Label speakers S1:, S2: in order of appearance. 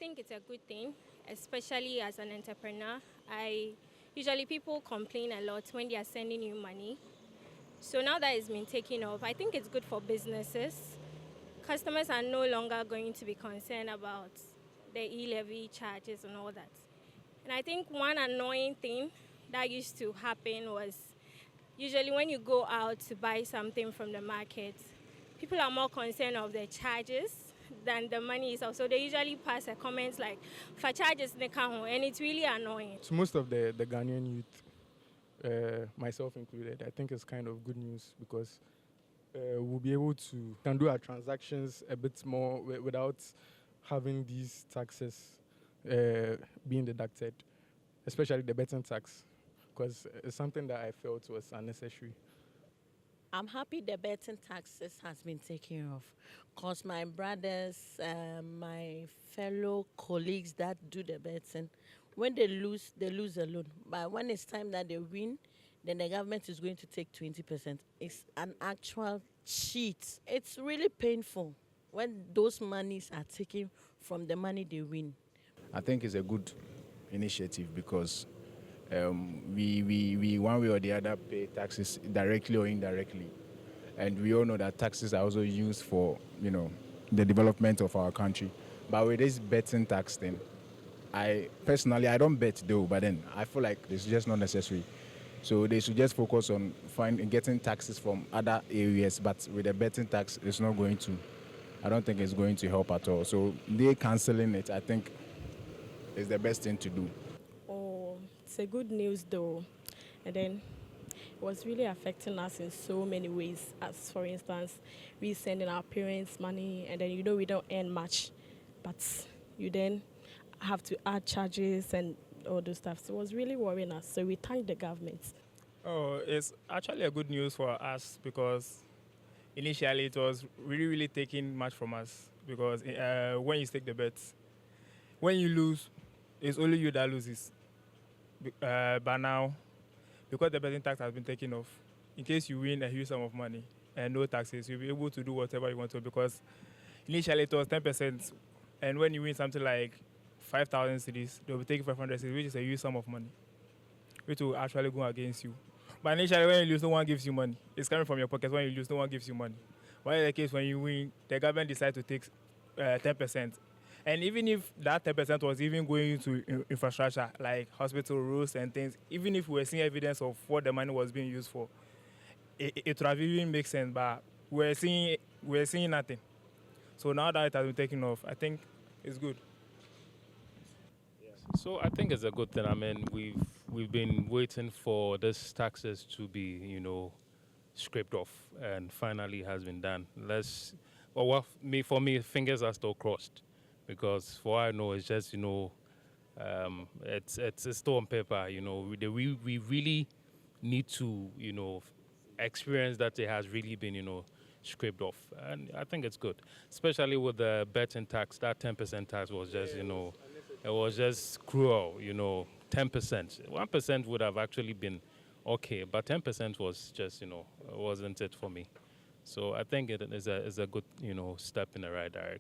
S1: think it's a good thing, especially as an entrepreneur. Usually people complain a lot when they are sending you money. So now that it's been taken off, I think it's good for businesses. Customers are no longer going to be concerned about the e-levy charges and all that. And I think one annoying thing that used to happen was usually when you go out to buy something from the market, people are more concerned of the charges than the money itself. So they usually pass a comment like, for charges, they come home, and it's really annoying.
S2: To most of the Ghanaian youth, myself included, I think it's kind of good news because we'll be able to can do our transactions a bit more without having these taxes being deducted, especially the betting tax, because it's something that I felt was unnecessary.
S3: I'm happy the betting taxes has been taken off because my brothers, my fellow colleagues that do the betting, when they lose alone. But when it's time that they win, then the government is going to take 20%. It's an actual cheat. It's really painful when those monies are taken from the money they win.
S4: I think it's a good initiative because we one way or the other pay taxes directly or indirectly, and we all know that taxes are also used for the development of our country. But with this betting tax thing, I don't bet though, but then I feel like it's just not necessary. So they should just focus on getting taxes from other areas, but with the betting tax, I don't think it's going to help at all. So they cancelling it, I think, is the best thing to do.
S5: Oh, it's a good news though. And then it was really affecting us in so many ways. As for instance, we sending our parents money and then we don't earn much, but you then have to add charges and all those stuff. So it was really worrying us. So we thank the government.
S6: Oh, it's actually a good news for us because initially it was really taking much from us because when you stake the bets, when you lose, it's only you that loses. But now, because the betting tax has been taken off, in case you win a huge sum of money and no taxes, you'll be able to do whatever you want to because initially it was 10%, and when you win something like 5,000 cedis, they'll be taking 500 cedis, which is a huge sum of money, which will actually go against you. But initially, when you lose, no one gives you money. It's coming from your pocket. When you lose, no one gives you money. But in the case when you win, the government decides to take 10%. And even if that 10% was even going into infrastructure, like hospital roofs and things, even if we were seeing evidence of what the money was being used for, it would have even make sense. But we're seeing nothing. So now that it has been taken off, I think it's good.
S7: So I think it's a good thing. I mean, we've been waiting for this taxes to be, scraped off, and finally has been done. For me, fingers are still crossed, because for all I know, it's just it's still on paper. We really need to experience that it has really been scraped off, and I think it's good, especially with the betting tax. That 10% tax was just it was just cruel, 10%. 1% would have actually been okay, but 10% was just, wasn't it for me. So I think it is a good, step in the right direction.